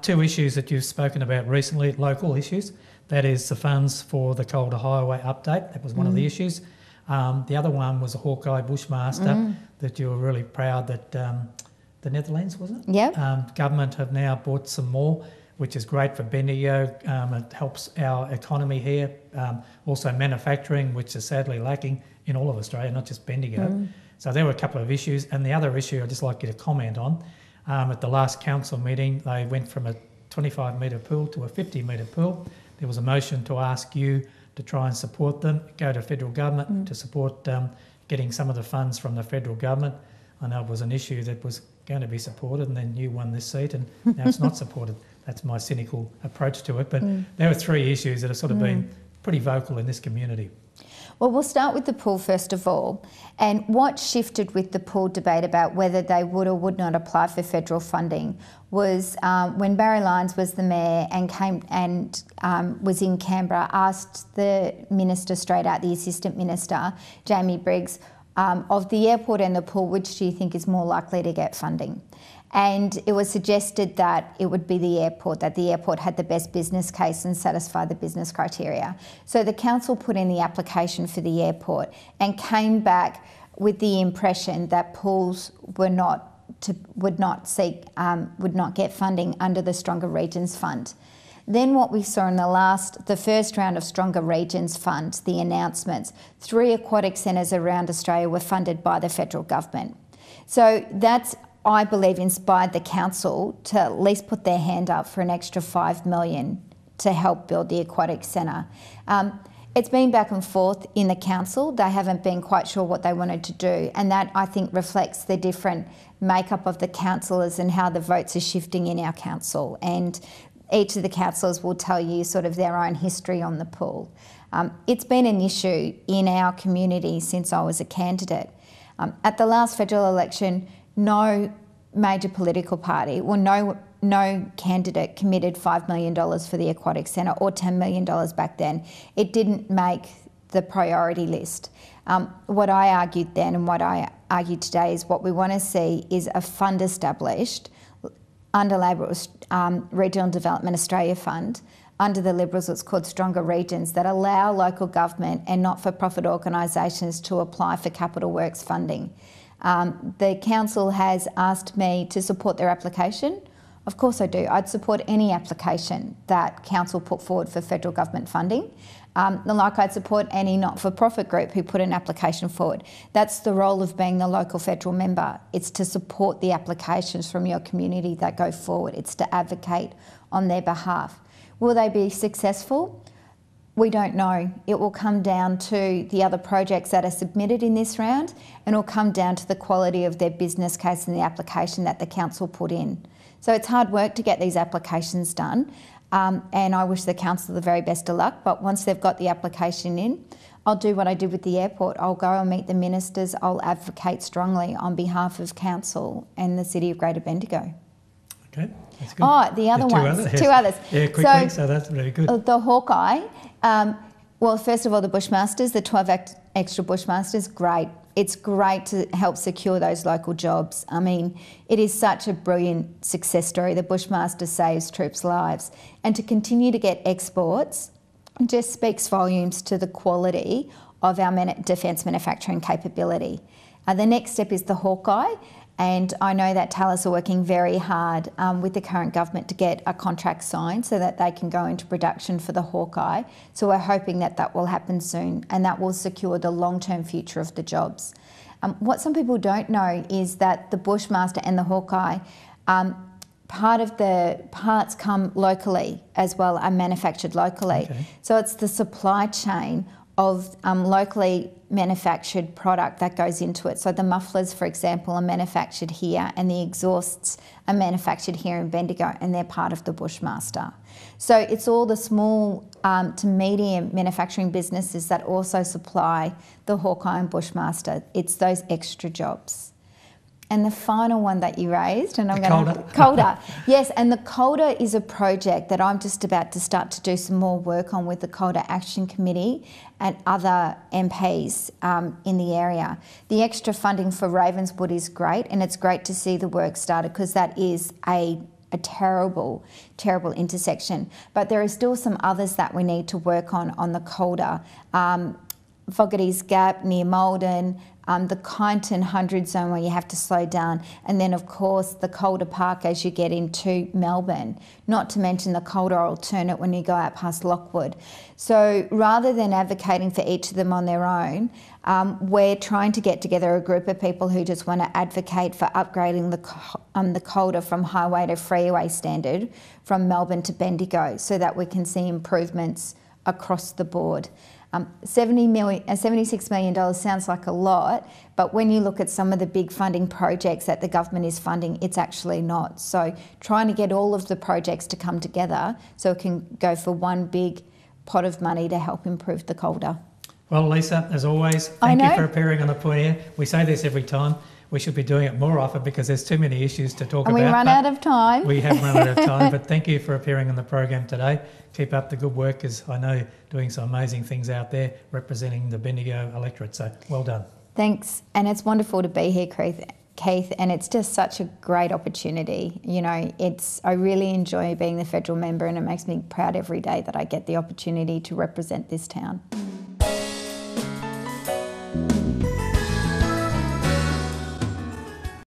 Two issues that you've spoken about recently, local issues. That is the funds for the Calder Highway update. That was one of the issues. The other one was a Hawkeye Bushmaster that you were really proud that the Netherlands, wasn't it? Yep. Government have now bought some more, which is great for Bendigo. It helps our economy here. Also manufacturing, which is sadly lacking in all of Australia, not just Bendigo. So there were a couple of issues. And the other issue I'd just like you to comment on, at the last council meeting, they went from a 25-metre pool to a 50-metre pool. There was a motion to ask you to try and support them, go to federal government to support getting some of the funds from the federal government. I know it was an issue that was going to be supported, and then you won this seat and now it's not supported. That's my cynical approach to it. But there are three issues that have sort of been pretty vocal in this community. Well, we'll start with the pool first of all. And what shifted with the pool debate about whether they would or would not apply for federal funding was when Barry Lyons was the mayor and came and was in Canberra, asked the minister straight out, the assistant minister, Jamie Briggs, of the airport and the pool, which do you think is more likely to get funding? And it was suggested that it would be the airport, that the airport had the best business case and satisfied the business criteria. So the council put in the application for the airport and came back with the impression that pools would not get funding under the Stronger Regions Fund. Then what we saw in the first round of Stronger Regions Fund, the announcements, 3 aquatic centres around Australia were funded by the federal government. So that's, I believe, inspired the council to at least put their hand up for an extra $5 million to help build the aquatic centre. It's been back and forth in the council. They haven't been quite sure what they wanted to do, and that, I think, reflects the different makeup of the councillors and how the votes are shifting in our council. And each of the councillors will tell you sort of their own history on the pool. It's been an issue in our community since I was a candidate. At the last federal election, no major political party, no candidate committed $5 million for the aquatic centre, or $10 million back then. It didn't make the priority list. What I argued then and what I argue today is what we want to see is a fund established under Labor Regional Development Australia Fund. Under the Liberals, it's called Stronger Regions, that allow local government and not-for-profit organisations to apply for capital works funding. The council has asked me to support their application. Of course I do. I'd support any application that council put forward for federal government funding. Like I'd support any not-for-profit group who put an application forward. That's the role of being the local federal member. It's to support the applications from your community that go forward. It's to advocate on their behalf. Will they be successful? We don't know. It will come down to the other projects that are submitted in this round, and it will come down to the quality of their business case and the application that the council put in. So it's hard work to get these applications done, and I wish the council the very best of luck, but once they've got the application in, I'll do what I did with the airport. I'll go and meet the ministers. I'll advocate strongly on behalf of council and the City of Greater Bendigo. Okay, that's good. Oh, the other ones. Two others. Yeah, quickly, so that's really good. The Hawkeye, well, first of all, the Bushmasters, the 12 extra Bushmasters, great. It's great to help secure those local jobs. I mean, it is such a brilliant success story. The Bushmaster saves troops' lives. And to continue to get exports just speaks volumes to the quality of our defence manufacturing capability. The next step is the Hawkeye. And I know that Talis are working very hard with the current government to get a contract signed so that they can go into production for the Hawkeye. So we're hoping that that will happen soon, and that will secure the long-term future of the jobs. What some people don't know is that the Bushmaster and the Hawkeye, part of the parts come locally as well, are manufactured locally. Okay. So it's the supply chain of locally manufactured product that goes into it. So the mufflers, for example, are manufactured here, and the exhausts are manufactured here in Bendigo, and they're part of the Bushmaster. So it's all the small to medium manufacturing businesses that also supply the Hawkeye and Bushmaster. It's those extra jobs. And the final one that you raised, and I'm going to... Calder. Yes, and the Calder is a project that I'm just about to start to do some more work on with the Calder Action Committee and other MPs in the area. The extra funding for Ravenswood is great, and it's great to see the work started because that is a a terrible, terrible intersection. But there are still some others that we need to work on the Calder. Fogarty's Gap near Malden, the Kyneton 100 zone where you have to slow down, and then of course the Calder Park as you get into Melbourne, not to mention the Calder alternate when you go out past Lockwood. So rather than advocating for each of them on their own, we're trying to get together a group of people who just want to advocate for upgrading the Calder from highway to freeway standard from Melbourne to Bendigo so that we can see improvements across the board. $76 million sounds like a lot, but when you look at some of the big funding projects that the government is funding, it's actually not. So trying to get all of the projects to come together so it can go for one big pot of money to help improve the Calder. Well, Lisa, as always, thank you for appearing on the Pointy. We say this every time. We should be doing it more often because there's too many issues to talk about. And we run out of time. We have run out of time, but thank you for appearing on the program today. Keep up the good work, because I know doing some amazing things out there representing the Bendigo electorate. So well done. Thanks. And it's wonderful to be here, Keith, and it's just such a great opportunity. You know, I really enjoy being the federal member, and it makes me proud every day that I get the opportunity to represent this town.